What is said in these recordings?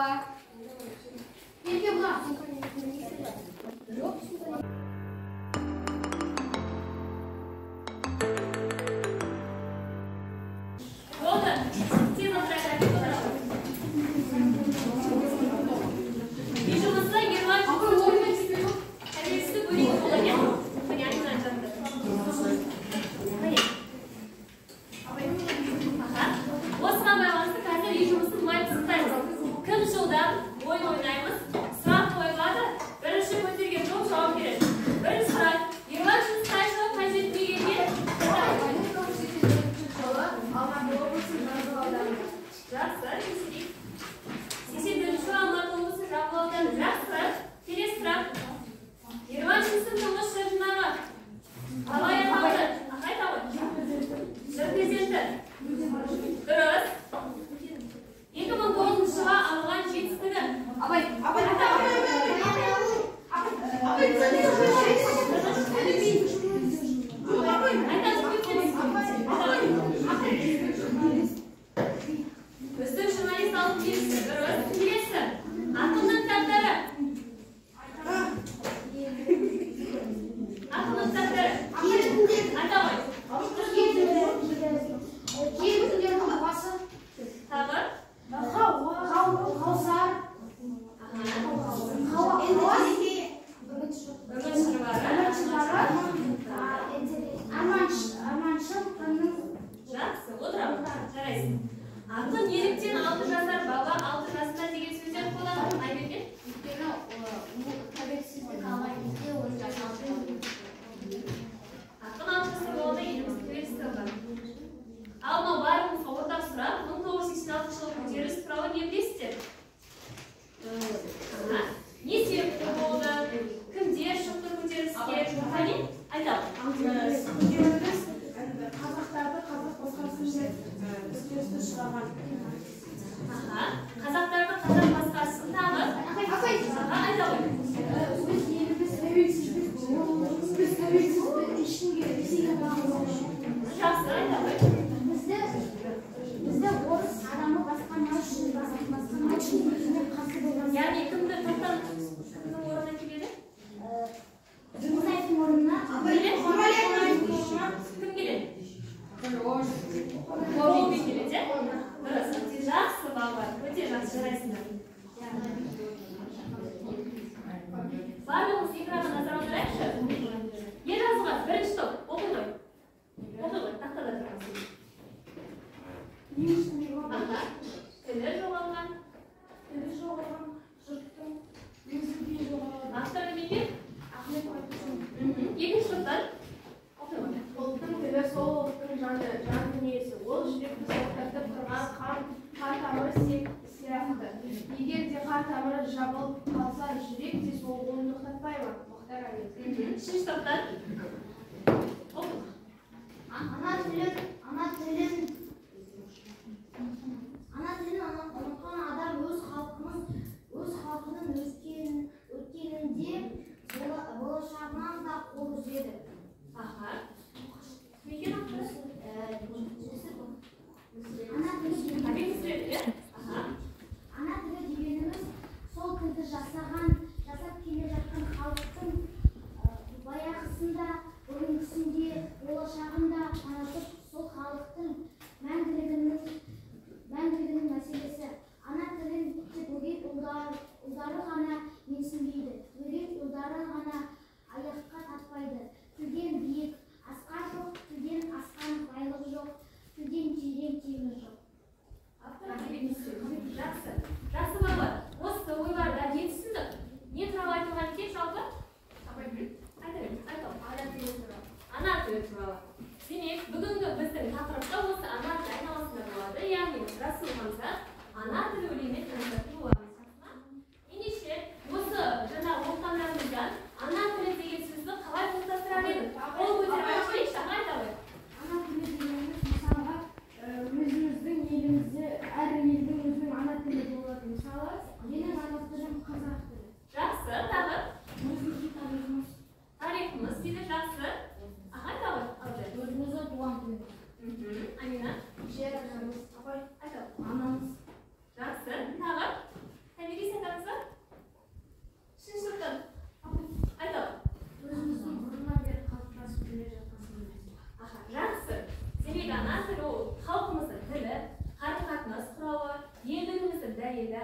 Baba. Gel baba. Yok.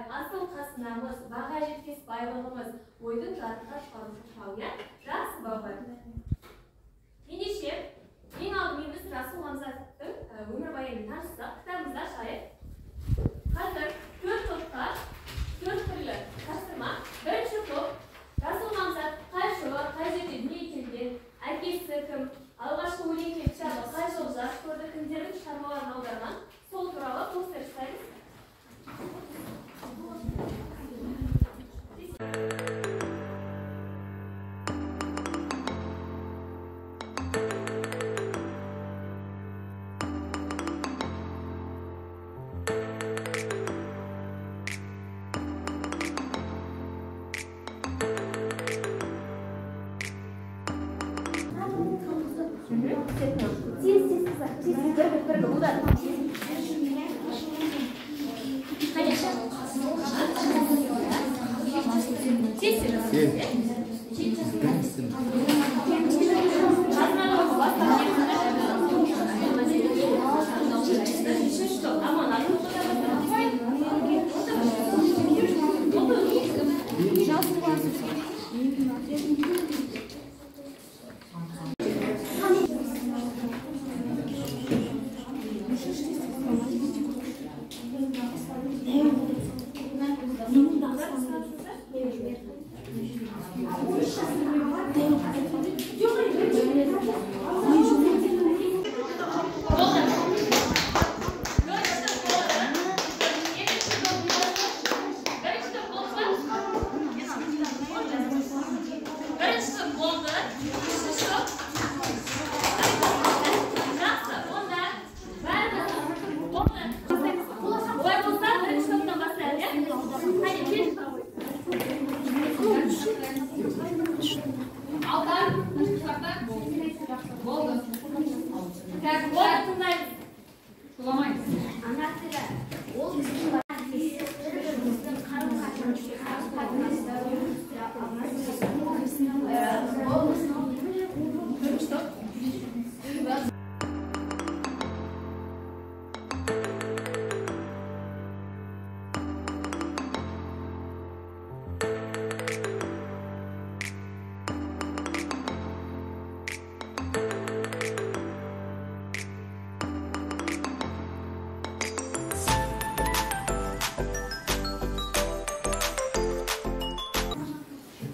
asıl қасынамыз, баға жетпес байлығымыз, ойдың жарыққа шығарушы тауя, жақсы балалар. Ендеше, ең алдымен біз Расул Ғамзатовтың өмірбаянын таныссақ, кітабымызда шайып. Қазір 4 топқа 4 түрлі тапсырма. Бірінші топ Расул Ғамзатов қай жылы, қай жерде дүниеге келген, әкесі кім, алғашқы өлең кітабы қай жылы жарық көрді, кімдердің шығармаларын аударған, сол туралы постер жасаймыз.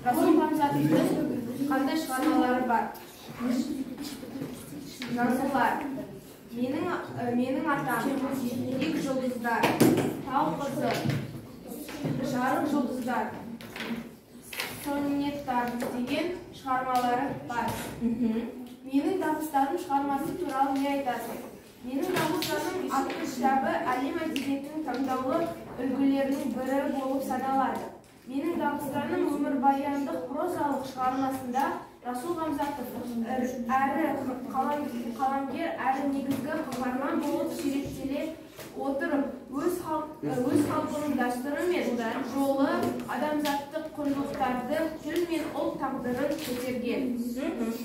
Расул Ғамзатовтың қандай шығармалары бар? Жазулар. Менің атам, Ек жұлдыздар, Тау қызы, Жарық жұлдыздар, Сонеттар деген шығармалары бар. Менің дауыстарым шығармасы туралы не айтасың? Менің дауыстарым атты кітабы әлем әдебиетінің таңдаулы үлгілерінің бірі болып саналады. Менің дауыстарым өмірбаяндық прозалық шығармасында Расул Ғамзатов әрі қаламгер, әрі негізгі қаһарман болып суреттеле отырып, өз халқының дәстүрі мен жолы, адамзаттық құндылықтарды, тіл мен ұлт тағдырын көтерген.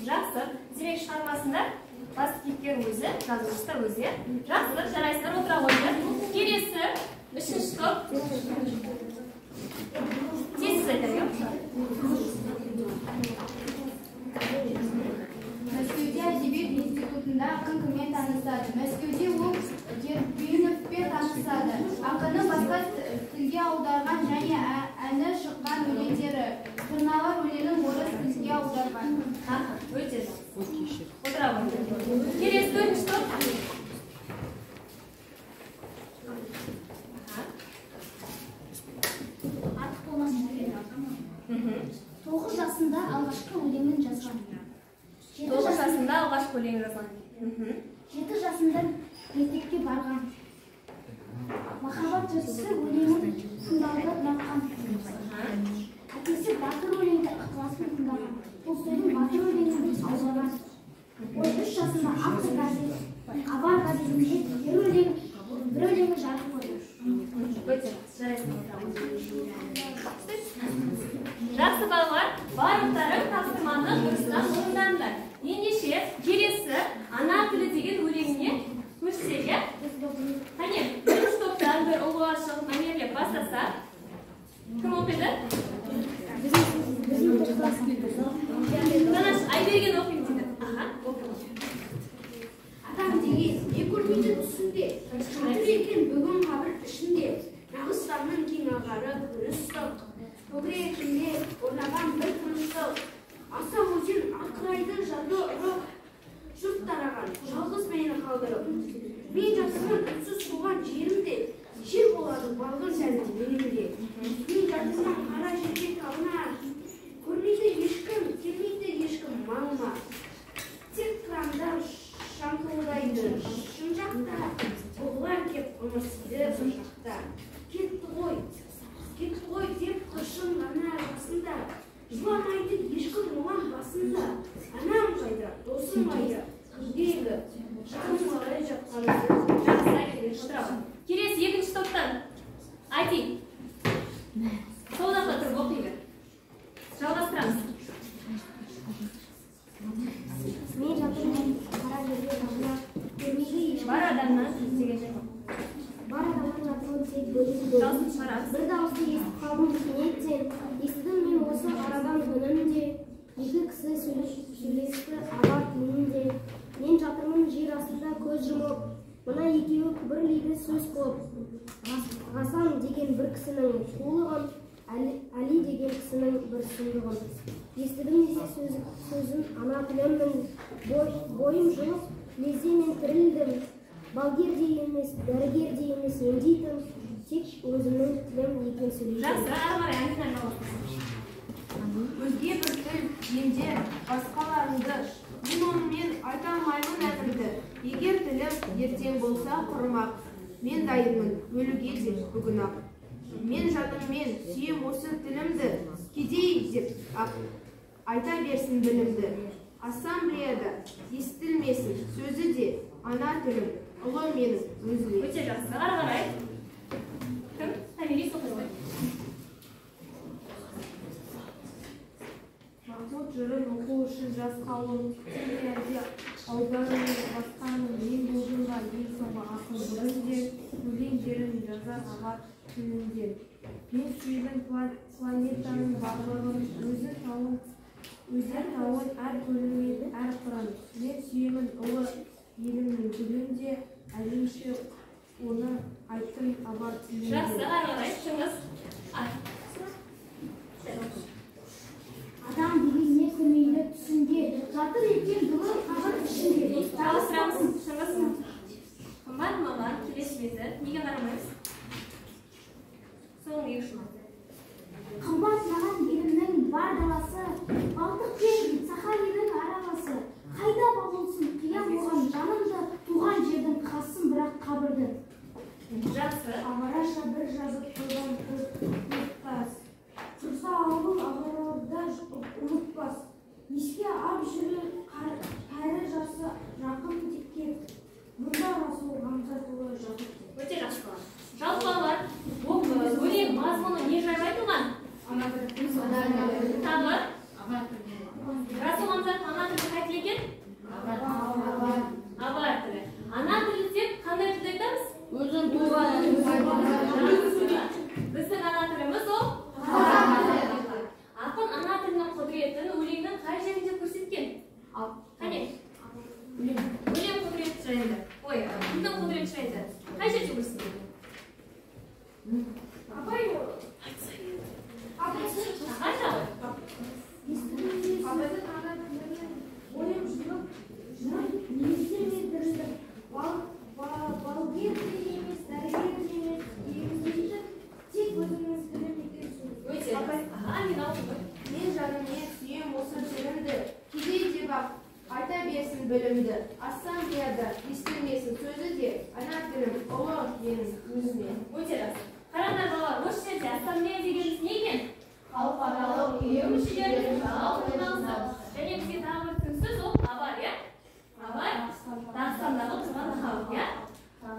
Жақсы. Демек шығармасында басты кейіпкер өзі, жазушысы өзі. Жақсы, жарайсыздар, отыра қойыңыздар. Келесі, үшінші топ. Тез айтамын. Мәскеуде әдебиет институтында ақынмен танысады. Мәскеуде ол Гербеновпен танысады. Ақыны басқа тілге аударған және әні шыққан өлеңдері. Тырналар өлеңін орыс тілге аударған. Өте жақсы. Отыра қойыңыздар. Келесі төртінші топ. 9 жасында алғашқы өлеңін жазған. 9 жасында алғашқы өлеңін жазған. 7 жасында мектепке барған. Махаббат жыртысы өлеңін тыңдауды ұнатқан. Әкесі батыр өлеңді ықыласпен тыңдаған. Толстойдың батыр өлеңін аударған. 13 жасында автор газет, Хабар газетінде бір өлеңі жарық көрді. Жақсы балалар, барлықтары тапсырманы дұрыстан орындаңдар. Ендеше келесі ана тілі деген өлеңіне көшсек, қане, бірінші топтан бір ұлы ашық мәнерлеп бастаса, Кім оқиды? Санаш, Айберген оқиды дейді. Адам деген не көрмейді түсінде, жатыр екен бүгін қабір ішінде, Нағызстанның кең ағары күні ыстық, көкірегінде орнаған бір тыныштық, аса өзен ақырайды жарды ұрып, жұрт тараған, жалғыз мені қалдырып. Мен жатырмын үнсіз туған жерімде, жер болады балғын сәлді менімде. Мен жатырмын қара жерге табына, көрмейді ешкім, келмейді ешкім маңыма. Тек қырандар шаңқылдайды шынжақта, бұғылар кеп ұмырсыды шынжақта. Кетті ғой деп қыршын ғана жасында, жыламайды ешкім оған басында. Анам қайда, досым қайда, күндегі жаным қалай жатқанымды. Келесі екінші топтан Айти. Сол жақта тұрып оқиды. Жалғастырамыз. Мен жатырмын қара жерге табына, көрмейді ешкім. Бар адамнан деген жай. Бар адамнан жатырмын тек бөлінді. Дауысын шығарамыз. Бір дауысты естіп қалдым кенеттен, естідім мен осы арадан үнімде, екі кісі сөйлесті абар тілінде. Мен жатырмын жер астында көз жұмып, мына екеуі күбірлейді сөз қылып. Ғасан деген бір кісінің қулығын, Али деген кісінің бір сұмдығын. Естідім десе сөзін ана тілімнің, бойым жылып, лезде мен тірілдім. Балгер де емес, дәрігер де емес емдейтін, тек өзімнің тілім екен сөйлейтін. Жақсы, ары қарай әңгімені Өзге бір тіл емдер басқаларыңды, мен онымен айта алмаймын әмірді. Егер тілім ертең болса құрымақ, мен дайынмын өлуге де бүгін-ақ. Мен жаныммен сүйем осы тілімді, кедей деп айта берсін білімді. Ассамблеяда естілмесін сөзі де ана тілім, ұлы менің өзіме. Өте жақсы, ары қарай. Кім? Томирис оқиды. Махмұд жырын оқу үшін жас қауым, сендерде аударының басқаның мен болдым ба ел соңғы ақын бүгінде, өлең жерін жазар абат тілінде. Мен сүйген планетаның барлығын, өзі тауын әр көлінен әр қыран. Мен сүйемін ұлы елімнің гүлінде, әлемше оны айттым абат тілінде. Жақсы, ары қарай. Шыңғыс. Адам деген не көрмейді түсінде, жатыр екен бүгін қабір ішінде. Жалғастырамыз. Шыңғыс. Қымбат маған келесі беті. Неге қарамаймыз? Соңғы екі шумақ. Қымбат маған елімнің бар даласы, Балтық пен Сахалиннің араласы. Қайда болсын қиям оған жанымды, туған жердің қасын бірақ қабірді. Жақсы. Ағараша бір жазып қойған ұмытпас. Тұрса ауыл ағарада ұмытпас. Еске ап жүрі кәрі жасы жақын текке. Мұнда Расул Ғамзатұлы жатыр. Өте жақсы болады. Жалпы балалар, өлең мазмұны не жайлы айтылған? Тағы? Расул Ғамзат ана тілі қай тіл екен? Абар тілі. Ана тілі деп қандай тілді айтамыз? Өзін туған. Біздің ана тіліміз ол? Ақын ана тілінің құдіретін өлеңнің қай жерінде көрсеткен? Қане? Өлең құдіреті жайында. Ой, тілдің құдіреті жайында. Қай жерде көрсеткен? Абай Қай жағы? Абайды ана тілімен ойым жылып, немесе мен дұрыстым. Балгер де емес, дәрігер де емес, емдейтін, тек өзіңіз тілім екен сөз. Өте. Амин алды. Мен жаныммен сүйем осы тілімді, кедей деп айта берсін білімді. Ассамблеяда естілмесін сөзі де ана тілім, ұлы менің өзіме. Өте жақсы. Қараңдар балалар, осы жерде ассамблея дегеніміз не екен? Халықаралық ұйым мүшелерінің жалпы жиналысы. Және бізге тағы бір сөз ол абар, иә? Абар Дағыстандағы тұрған халық, иә?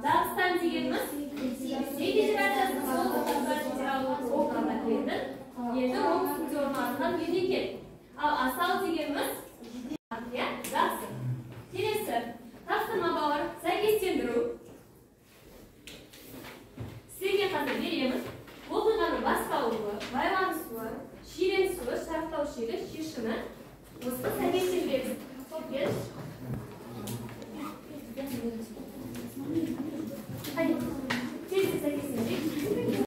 Дағыстан дегеніміз Ресей Федерациясының солтүстік федералдық округына кіретін елдің оңтүстікте орналасқан мемлекет. Ал асал дегеніміз иә? Жақсы. Келесі тапсырма балалар, сәйкестендіру. Сізге қазір шегі шешімі осы сәйкестендіреді. Топ бес. Hadi. Tezle sәйкестендіреді.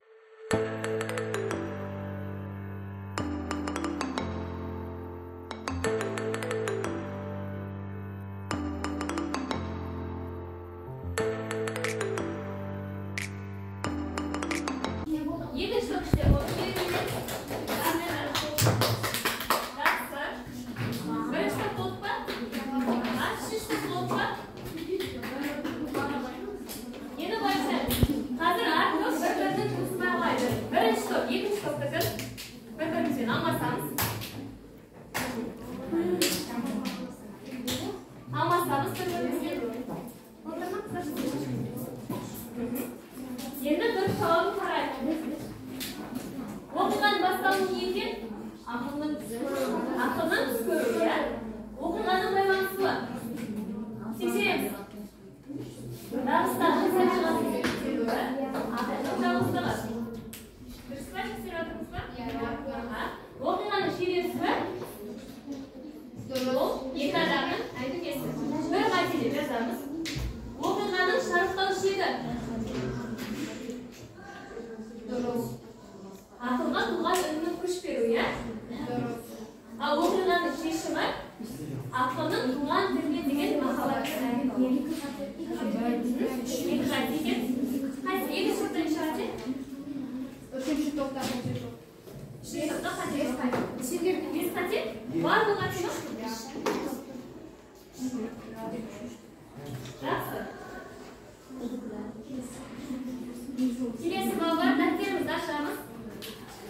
Келесі балалар, дәптерімізді ашамыз.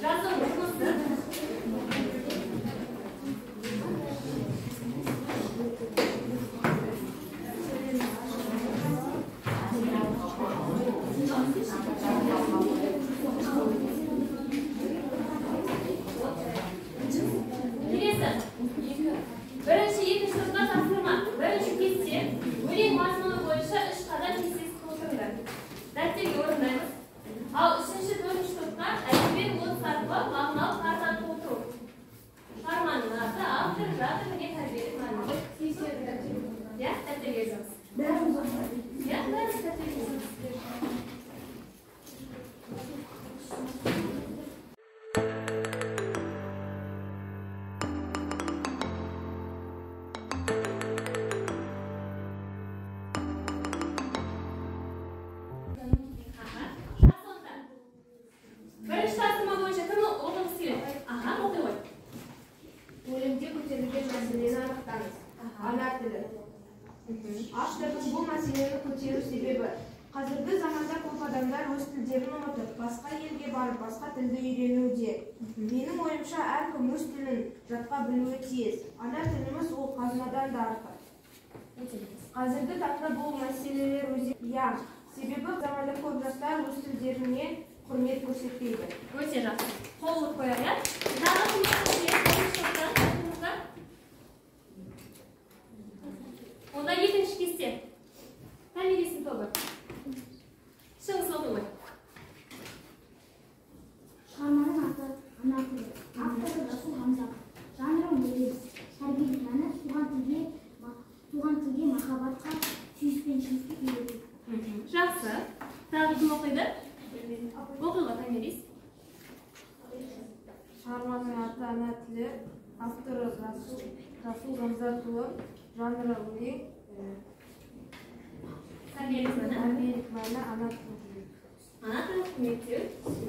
Жазу жұмысы. Бірінші, екінші сұраққа тапсырма. Бірінші кесте өлең мазмұны бойынша 3 қадам кестесі толтырыңдар. Дәптерге орындаймыз. Ал үшінші, төртінші топқа әдебиет от сатып мағыналы картаны толтыру. Шығарманың аты, автор, жанр және тәрбиелік мағыналы. Иә, дәптерге жазамыз. Иә, бәрі дәптерге жазамыз. Бірінші тапсырма бойынша кім оқығысы келеді? Аха, оқи ғой. Өлімде көтерілген мәселені анықтаңыз. Ана тілі. Автордың бұл мәселені көтеру себебі қазіргі заманда көп адамдар өз тілдерін ұмытып, басқа елге барып, басқа тілді үйренуде. Менің ойымша, әркім өз тілін жатқа білуі тиіс. Ана тіліміз ол қазынадан да артық. Қазіргі таңда бұл мәселелер өзекті. Себебі заманда көп жастар өз тілдеріне құрмет көрсетпейді. Өте жақсы. Қол қояр, иә? Тағы кімдер? Онда екінші кесте. Тәмелесін тобы. Шығыс оқы ғой. Шығарманың аты «Ана тілі». Авторы Расул Хамза. Жанры өлең. Тәрбиелік мәні туған тілге махаббатқа, сүйіспеншілікке үйрету. Жақсы. Тағы кім оқиды? Оқиға Тәмелес. Шығарманың аты «Ана тілі», авторы Расул Хамза. Жанры өлең. Тәрбиелік мәні. Тәрбиелік мәні ана тілі. Ана тілі құрметтеу.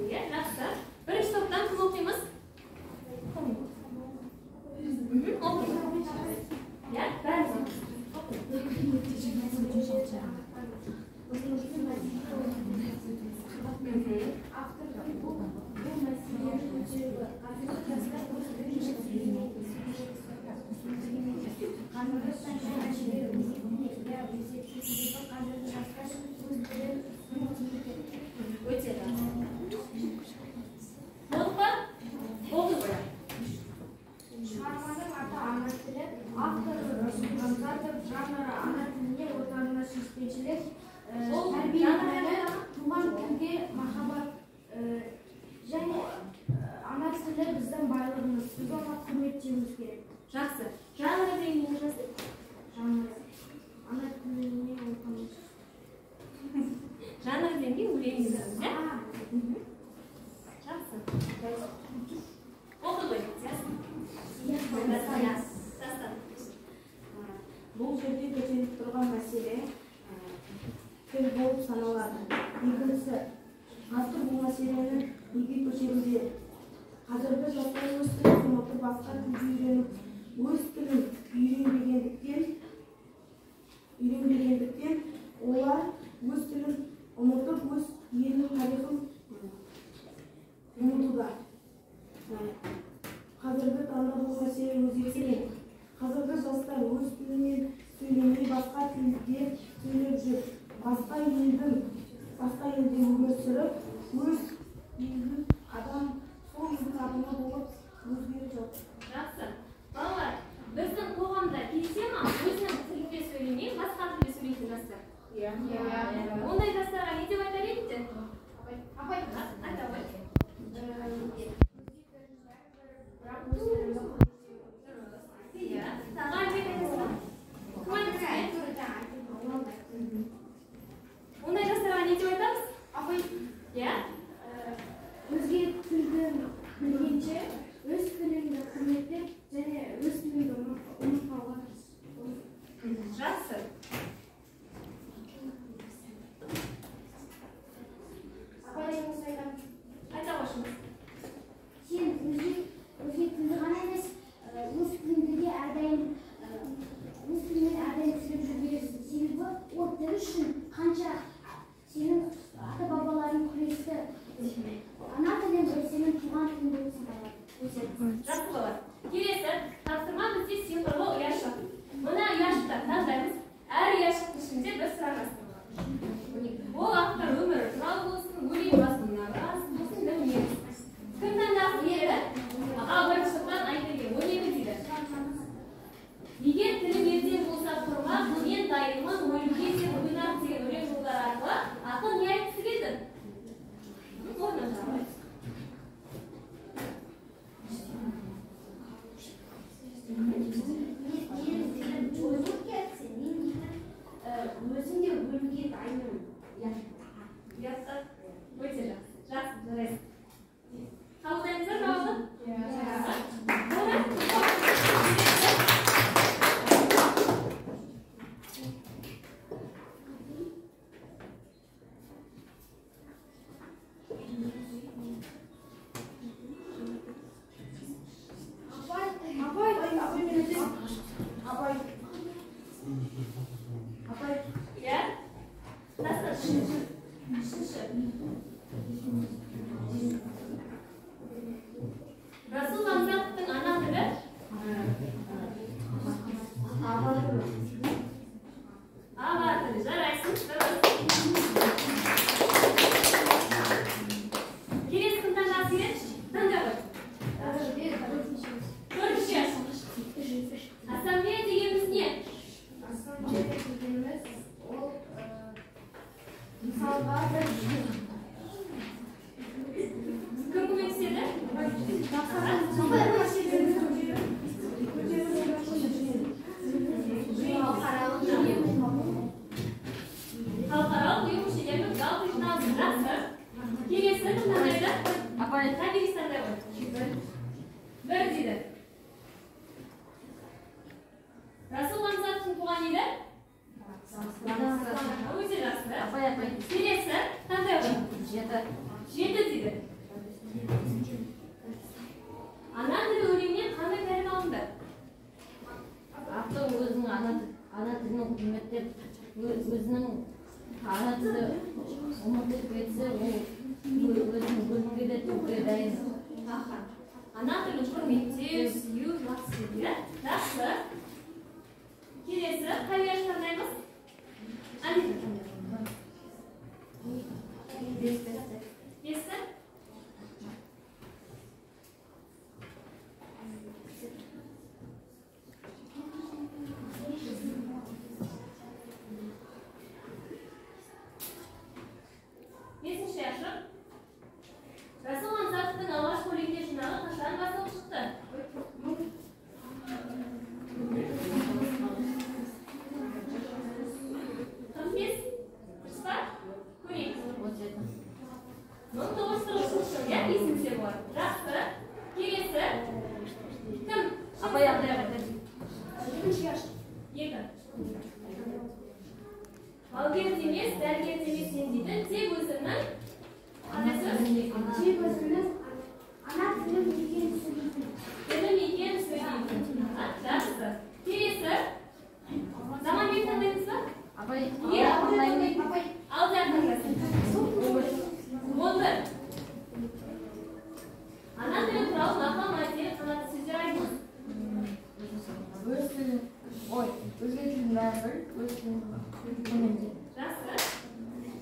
Иә, жақсы. Бірінші топтан кім оқимыз? Оқимыз. Иә, бәріміз. құрметтеуіміз керек. Жақсы. Жанры дегенді жазды. Жанры ана тіліне оқымыз. Жанры дегенде өлең жазамыз, иә? Жақсы. Оқы қойыңыз, иә? Бұл жерде көтеріліп тұрған мәселе тіл болып саналады. Екіншісі, автор бұл мәселені неге көтеруде? Қазіргі жастар өз тілін ұмытып, басқа тілді үйреніп, өз тілін үйренбегендіктен олар өз тілін ұмытып, өз елінің тарихын ұмытуда. Қазіргі таңда бұл мәселе өзекті. Қазіргі жастар өз тілінен сөйлемей басқа тілде сөйлеп жүр. Басқа елде өмір сүріп, өз елдің адам, сол елдің адамы болып өзгеріп жатыр. Жақсы. Балалар, біздің қоғамда келсе ма, өзінің тілінде сөйлемей, басқа тілде сөйлейтін жастар? Иә. Ондай жастарға не деп айтар едіңіздер? Апай. Айта ғой. Иә. Тағы айтып айтасыз ба? Кім айтады? Ондай жастарға не деп айтамыз? Апай. Иә? Өзге тілді білгенше, өз тіліңді құрметтеп, және өз тіліңді ұмытпауға тырыс. Жақсы. Апай дегеніңізді айтамын. Айта қойыңыз. Сен өзге тілді ғана емес, өз тіліңді де әрдайым түсіріп жүргенсің. Себебі ол тіл үшін қанша сенің ата-бабаларың күресті. Ана тілін сенің туған тілің болып саналады. Жақсы балалар. Келесі тапсырма бізде символы ұяшық. Мына ұяшықтан таңдаймыз. Әр ұяшықтың ішінде бір сұрақ жазылған. Ол автор өмірі туралы болсын, өлең мазмұнына болсын, білмейміз. Кім таңдағысы келеді? Бірінші сұрақ айтылген 12 дейді. Егер тілім ертең болса құрмақ, мен дайынмын, өлуге сен ойнап деген өлең жолдары арқылы ақын не айтқысы келді? Орнына жарайды. Өзім де өлуге дайынмын. Ұятты. Өте жақсы. Жақсы, жарайсыз. Қабылдаймыздар жауабын? Иә? Тасташы. Расул Хамзатовтың ана тілі? Ава тілі. Жарайсың. Келесі кім таңдағысы келеді? Таңда ғой. Төртінші. Ассамблея дегеніміз не? Ассамблея дегеніміз ол мысалға бір Кім көмектеседі? Халықаралық ұйым мүшелерінің жалпы жиналысы. Жақсы. Келесі кім таңдайды? Апай. Табиғи таңдай ғой. Бір дейді. Расул Хамзатовтың туған еді? Өте жақсы. Келесі таңдай ғой. Жеті дейді. Ана тілі өлеңінен қандай тәрбие алынды? Автор өзінің ана тілін құрметтеп, өзінің ана тілі ұмытып кетсе, ол өзінің өлімге де төгуге дайын. Ана тілін құрметтеу, сүю, жақсы дейді. Жақсы. Келесі қай ұяшық таңдаймыз? Алиса таңдаймыз. Бесті? Бесінші ұяшық. Расул Хамзатовтың алғашқы өлеңдер жинағы қашан басылып шықты? 1993 жылы есімізде болады. Жақсы. Келесі. Кім? Апай аяқ. Екі. Балгер емес, дәрігер емес дейтін тек өзімнің Тек өзімнің ана тілім деген сөйлейтін. тілім екен сөйлейтін. Жақсы. Келесі. Заманбек таңдаймыз ба? Апай, Алды ақтаңдасың. 11. Ана тілі туралы мақал мәтелі қанатты сөздер айтыңыз. өз тілін, өзге тілін бәрі бір, өз тілін төменде. Жақсы.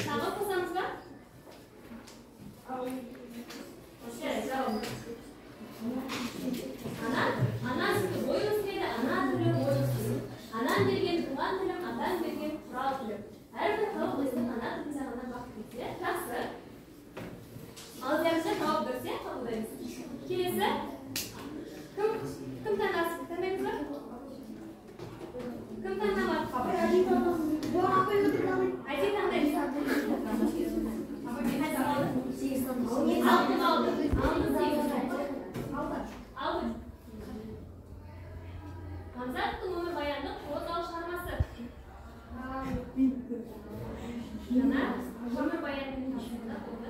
Тағы қосамыз ба? Жауап. Ана сүті ой өсіреді, ана тілі ой өсіреді. Анан берген туған тілім, атан берген құрал тілім. Әрбір халық өзінің ана тілінде ғана бақыт етсе, жақсы. Алдиярымызда жауап берсе, қабылдаймыз. Келесі. Кім таңдасың? Таңдаймыз ба? Кім таңдамады? Әдей таңдаймыз. Алды. Хамзаттың өмірбаяндық прозалық шығармасы. Жаңа өмірбаяндың тақырыбында болды.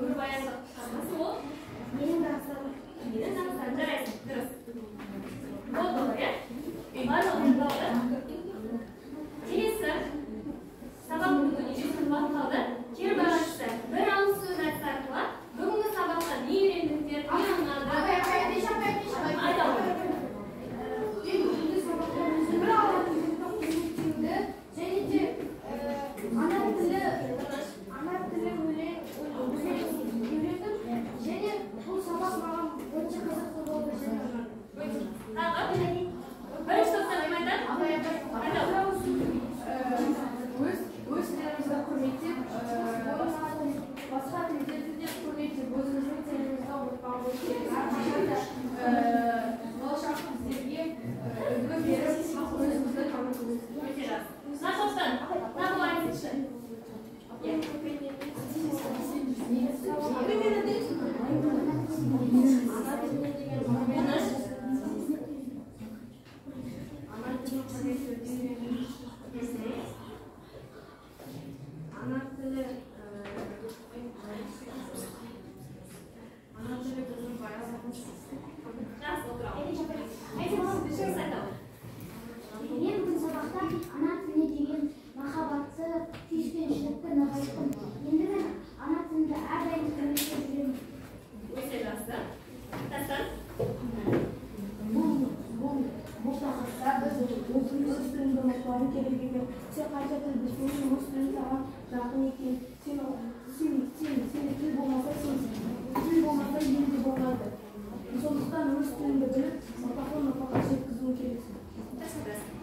Өмірбаяндық шығармасы ол. Менің дағыстарым. Жарайсың, дұрыс. Болды ғой, иә? Барлығы қалды. Келесі. Сабақ бүгін неше уақыт қалды. Кері байланысты бір ауыз сөз айтса арқылы бүгінгі сабақта не үйрендіңдер, не ұнады? Өз тілімізді құрметтеп, басқа тілдерді де құрметтеп, өзіміздің тілімізді ұмытпауымыз керек. Әрқашан да болашақ біздерге үлгі беріп, өзімізді танытуымыз керек. Нақоштан, тағы айтыңызшы. Ана тілі біздің баяғымыз. Жақсы, отырамын. Мен бүгін сабақта ана тіліне деген махаббатты, сүйіспеншілікті нығайттым. Енді мен ана тілімді әрдайым құрметтеп жүремін. Өте жақсы. Дастан. Бұл тақырыпта біз өзіміз өз тілімді ұмытпауым керек екен. Сен қанша тіл білсең, өз тілің саған жақын екен. Сен тіл болмаса сенсің. Тіл болмаса елде болмайды. Сондықтан өз тіліңді біліп, ұрпақтан ұрпаққа жеткізуің керексің. Жақсы.